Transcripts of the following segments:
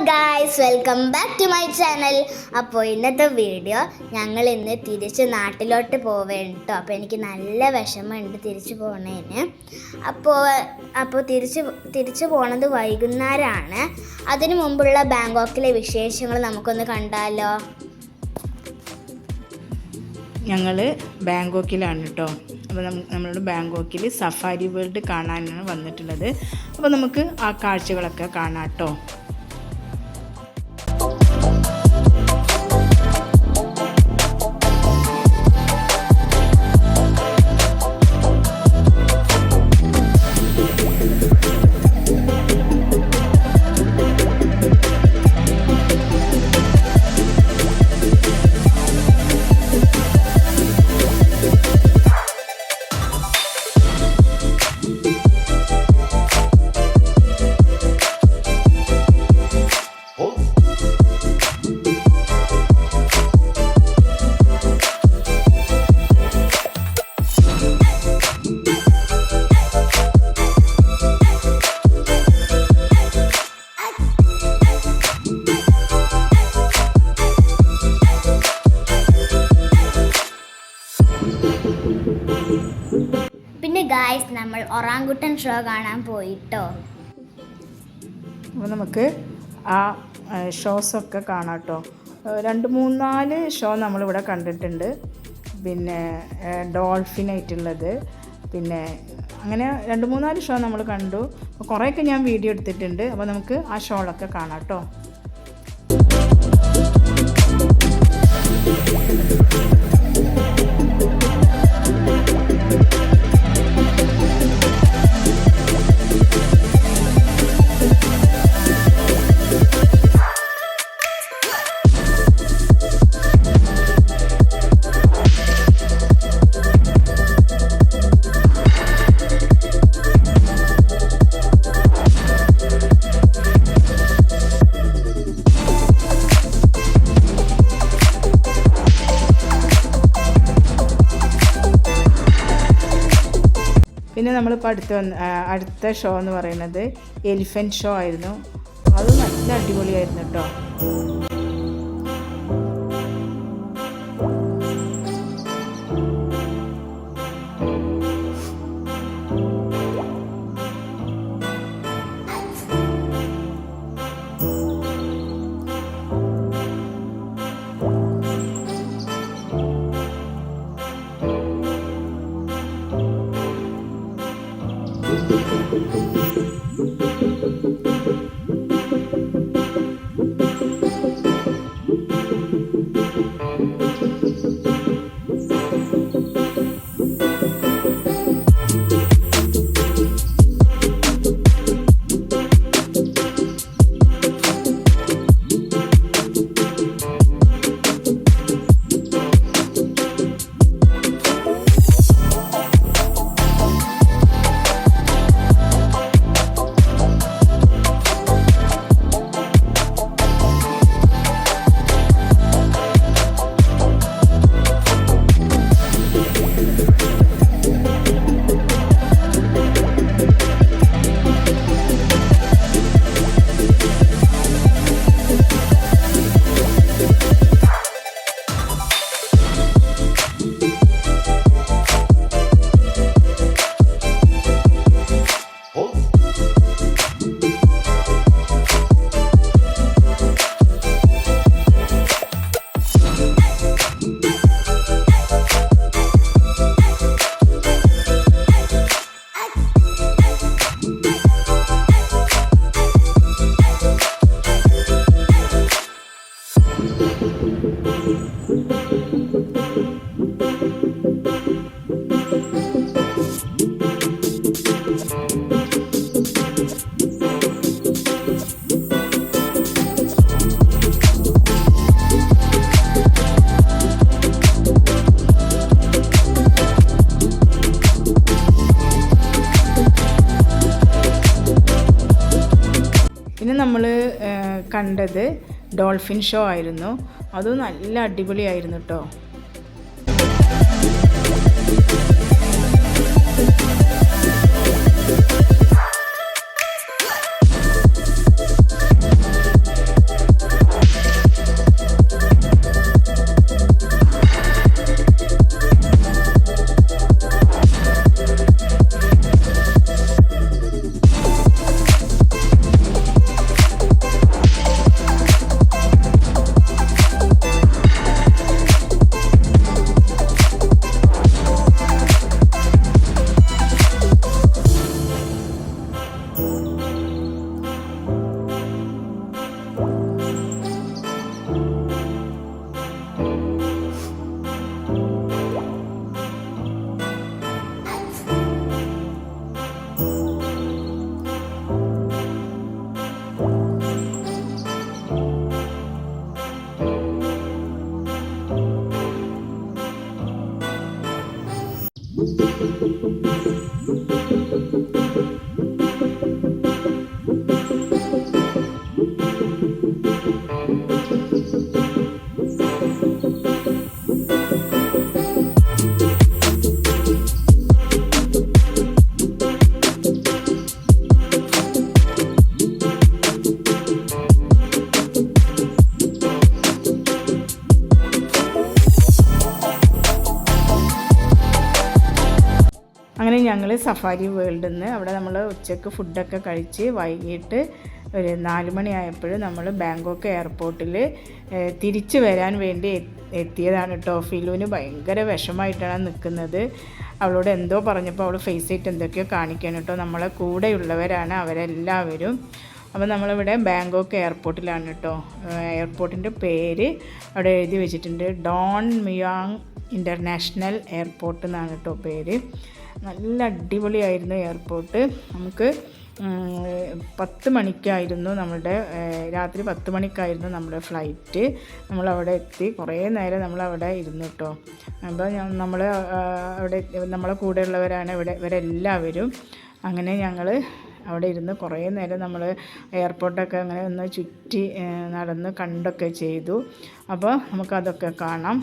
Guys, welcome back to my channel. അപ്പോൾ ഇന്നത്തെ video ഞങ്ങൾ ഇന്ന് തിരിച്ച് നാട്ടിലോട്ട് പോവേണ്ട കേട്ടോ. അപ്പോൾ എനിക്ക് നല്ല വിഷമമുണ്ട് തിരിച്ചു പോകണേന്. അപ്പോൾ തിരിച്ചു പോണത് വൈകുന്നേരമാണ്. അതിനു മുമ്പുള്ള ബാങ്കോക്കിലെ വിശേഷങ്ങൾ നമുക്കൊന്ന് കണ്ടാലോ. ഞങ്ങൾ ബാങ്കോക്കിലാണ് കേട്ടോ. അപ്പോൾ നമ്മളോട് ബാങ്കോക്കിൽ സഫാരി വേൾഡ് കാണാനാണ് വന്നിട്ടുള്ളത്. അപ്പോൾ നമുക്ക് ആ കാഴ്ചകളൊക്കെ കാണാം കേട്ടോ. പിന്നെ ഗായ്സ്, നമ്മൾ ഒറാങ്കുട്ടൻ ഷോ കാണാൻ പോയിട്ടോ. അപ്പോൾ നമുക്ക് ആ ഷോസൊക്കെ കാണാം കേട്ടോ. 2-3-4 ഷോ നമ്മളിവിടെ കണ്ടിട്ടുണ്ട്. പിന്നെ ഡോൾഫിനായിട്ടുള്ളത്, പിന്നെ അങ്ങനെ 2-3-4 ഷോ നമ്മൾ കണ്ടു. കുറേയൊക്കെ ഞാൻ വീഡിയോ എടുത്തിട്ടുണ്ട്. അപ്പോൾ നമുക്ക് ആ ഷോകളൊക്കെ കാണാം കേട്ടോ. പിന്നെ നമ്മളിപ്പോൾ അടുത്ത ഷോ എന്ന് പറയുന്നത് എലിഫൻറ്റ് ഷോ ആയിരുന്നു. അത് നല്ല അടിപൊളിയായിരുന്നു കേട്ടോ. പിന്നെ നമ്മൾ കണ്ടത് ഡോൾഫിൻ ഷോ ആയിരുന്നു. അതും നല്ല അടിപൊളിയായിരുന്നു കേട്ടോ. സഫാരി വേൾഡിൽ നിന്ന് അവിടെ നമ്മൾ ഉച്ചയ്ക്ക് ഫുഡൊക്കെ കഴിച്ച് വൈകിട്ട് ഒരു 4 മണിയായപ്പോൾ നമ്മൾ ബാങ്കോക്ക് എയർപോർട്ടിൽ തിരിച്ച് വരാൻ വേണ്ടി എത്തിയതാണ് കേട്ടോ. ഫിലുവിന് ഭയങ്കര വിഷമമായിട്ടാണ് നിൽക്കുന്നത്. അവളോട് എന്തോ പറഞ്ഞപ്പോൾ അവൾ ഫേസ് ചെയ്തിട്ട് എന്തൊക്കെയോ കാണിക്കാൻ കേട്ടോ. നമ്മളെ കൂടെയുള്ളവരാണ് അവരെല്ലാവരും. അപ്പോൾ നമ്മളിവിടെ ബാങ്കോക്ക് എയർപോർട്ടിലാണ് കേട്ടോ. എയർപോർട്ടിൻ്റെ പേര് അവിടെ എഴുതി വെച്ചിട്ടുണ്ട്, ഡോൺ മുയാങ് ഇൻ്റർനാഷണൽ എയർപോർട്ട് എന്നാണ് കേട്ടോ പേര്. നല്ല അടിപൊളിയായിരുന്നു എയർപോർട്ട്. നമുക്ക് 10 മണിക്കായിരുന്നു രാത്രി 10 മണിക്കായിരുന്നു നമ്മുടെ ഫ്ലൈറ്റ്. നമ്മളവിടെ എത്തി കുറേ നേരം നമ്മളവിടെ ഇരുന്നു കേട്ടോ. അപ്പോൾ നമ്മൾ അവിടെ നമ്മളെ കൂടെയുള്ളവരാണ് ഇവരെല്ലാവരും. അങ്ങനെ ഞങ്ങൾ അവിടെ ഇരുന്ന് കുറേ നേരം നമ്മൾ എയർപോർട്ടൊക്കെ അങ്ങനെ ഒന്ന് ചുറ്റി നടന്ന് കണ്ടൊക്കെ ചെയ്തു. അപ്പോൾ നമുക്കതൊക്കെ കാണാം.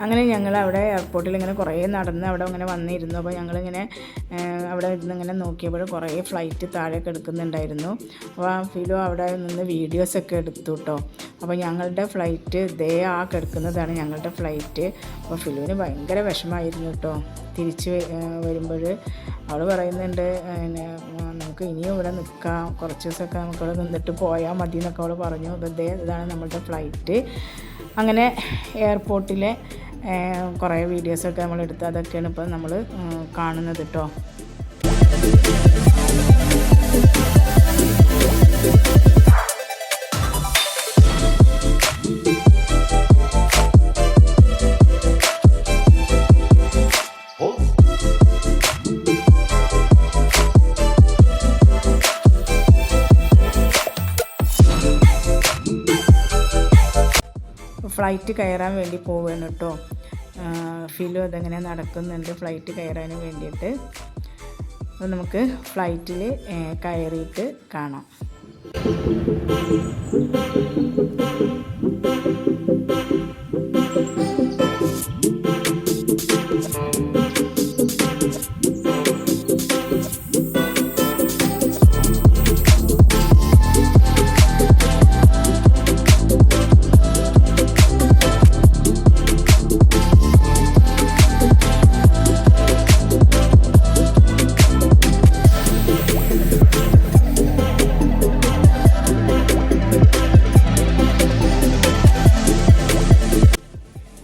അങ്ങനെ ഞങ്ങൾ അവിടെ എയർപോർട്ടിൽ ഇങ്ങനെ കുറേ നടന്ന് അവിടെ ഇങ്ങനെ വന്നിരുന്നു. അപ്പോൾ ഞങ്ങളിങ്ങനെ അവിടെ ഇരുന്ന് ഇങ്ങനെ നോക്കിയപ്പോൾ കുറേ ഫ്ലൈറ്റ് താഴേക്ക് എടുക്കുന്നുണ്ടായിരുന്നു. അപ്പോൾ ഫിലു അവിടെ നിന്ന് വീഡിയോസൊക്കെ എടുത്തു കേട്ടോ. അപ്പോൾ ഞങ്ങളുടെ ഫ്ലൈറ്റ് കിടക്കുന്നതാണ് ഞങ്ങളുടെ ഫ്ലൈറ്റ്. അപ്പോൾ ഫിലുവിന് ഭയങ്കര വിഷമമായിരുന്നു കേട്ടോ. തിരിച്ച് വരുമ്പോൾ അവൾ പറയുന്നുണ്ട്, നമുക്ക് ഇനിയും ഇവിടെ നിൽക്കാം, കുറച്ച് ദിവസമൊക്കെ നമുക്കിവിടെ നിന്നിട്ട് പോയാൽ മതി എന്നൊക്കെ അവൾ പറഞ്ഞു. അപ്പോൾ ഇതാണ് നമ്മളുടെ ഫ്ലൈറ്റ്. അങ്ങനെ എയർപോർട്ടിലെ കുറേ വീഡിയോസൊക്കെ നമ്മൾ എടുത്ത് അതൊക്കെയാണ് ഇപ്പോൾ നമ്മൾ കാണുന്നത് കേട്ടോ. ഫ്ലൈറ്റ് കയറാൻ വേണ്ടി പോവുകയാണ് കേട്ടോ. ഫിലു അതങ്ങനെ നടക്കുന്നുണ്ട് ഫ്ലൈറ്റ് കയറാൻ വേണ്ടിയിട്ട്. അപ്പോൾ നമുക്ക് ഫ്ലൈറ്റിൽ കയറിയിട്ട് കാണാം.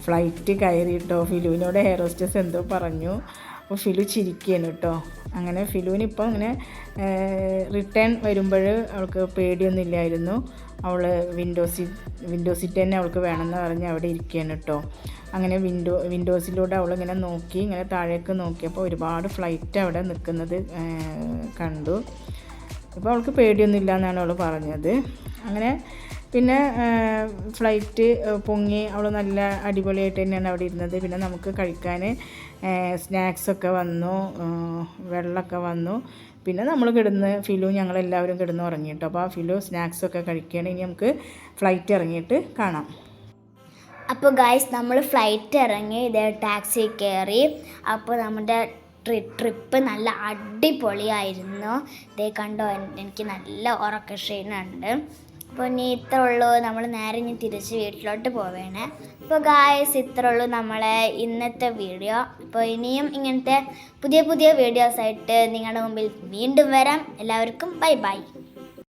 ഫ്ലൈറ്റ് കയറിയിട്ടോ. ഫിലുവിനോട് എയർ ഹോസ്റ്റസ് എന്തോ പറഞ്ഞു. അപ്പോൾ ഫിലു ചിരിക്കുകയാണ് കേട്ടോ. അങ്ങനെ ഫിലുവിനിപ്പോൾ ഇങ്ങനെ റിട്ടേൺ വരുമ്പോൾ അവൾക്ക് പേടിയൊന്നുമില്ലായിരുന്നു. അവൾ വിൻഡോ സീറ്റ് തന്നെ അവൾക്ക് വേണമെന്ന് പറഞ്ഞ് അവിടെ ഇരിക്കുകയാണ് കേട്ടോ. അങ്ങനെ വിൻഡോസിലൂടെ അവളിങ്ങനെ നോക്കി, ഇങ്ങനെ താഴേക്ക് നോക്കിയപ്പോൾ ഒരുപാട് ഫ്ലൈറ്റ് അവിടെ നിൽക്കുന്നത് കണ്ടു. ഇപ്പോൾ അവൾക്ക് പേടിയൊന്നുമില്ല എന്നാണ് അവൾ പറഞ്ഞത്. അങ്ങനെ പിന്നെ ഫ്ലൈറ്റ് പൊങ്ങി അവൾ നല്ല അടിപൊളിയായിട്ട് തന്നെയാണ് അവിടെ ഇരുന്നത്. പിന്നെ നമുക്ക് കഴിക്കാൻ സ്നാക്സൊക്കെ വന്നു, വെള്ളമൊക്കെ വന്നു. പിന്നെ നമ്മൾ കിടന്ന് ഫിലു ഞങ്ങളെല്ലാവരും കിടന്ന് ഉറങ്ങി കേട്ടോ. അപ്പോൾ ആ ഫിലു സ്നാക്സൊക്കെ കഴിക്കുകയാണെങ്കിൽ നമുക്ക് ഫ്ലൈറ്റ് ഇറങ്ങിയിട്ട് കാണാം. അപ്പോൾ ഗൈസ് നമ്മൾ ഫ്ലൈറ്റ് ഇറങ്ങി ഇതേ ടാക്സി കയറി. അപ്പോൾ നമ്മുടെ ട്രിപ്പ് നല്ല അടിപൊളിയായിരുന്നു. ഇതേ കണ്ടോ, എനിക്ക് നല്ല ഉറക്കക്ഷീണമുണ്ട്. അപ്പോൾ ഇനി ഇത്ര ഉള്ളൂ, നമ്മൾ നേരെ ഇനി തിരിച്ച് വീട്ടിലോട്ട് പോവേണേ. അപ്പോൾ ഗായ്സ് ഇത്ര ഉള്ളൂ നമ്മളെ ഇന്നത്തെ വീഡിയോ. അപ്പോൾ ഇനിയും ഇങ്ങനത്തെ പുതിയ പുതിയ വീഡിയോസായിട്ട് നിങ്ങളുടെ മുമ്പിൽ വീണ്ടും വരാം. എല്ലാവർക്കും ബൈ ബൈ.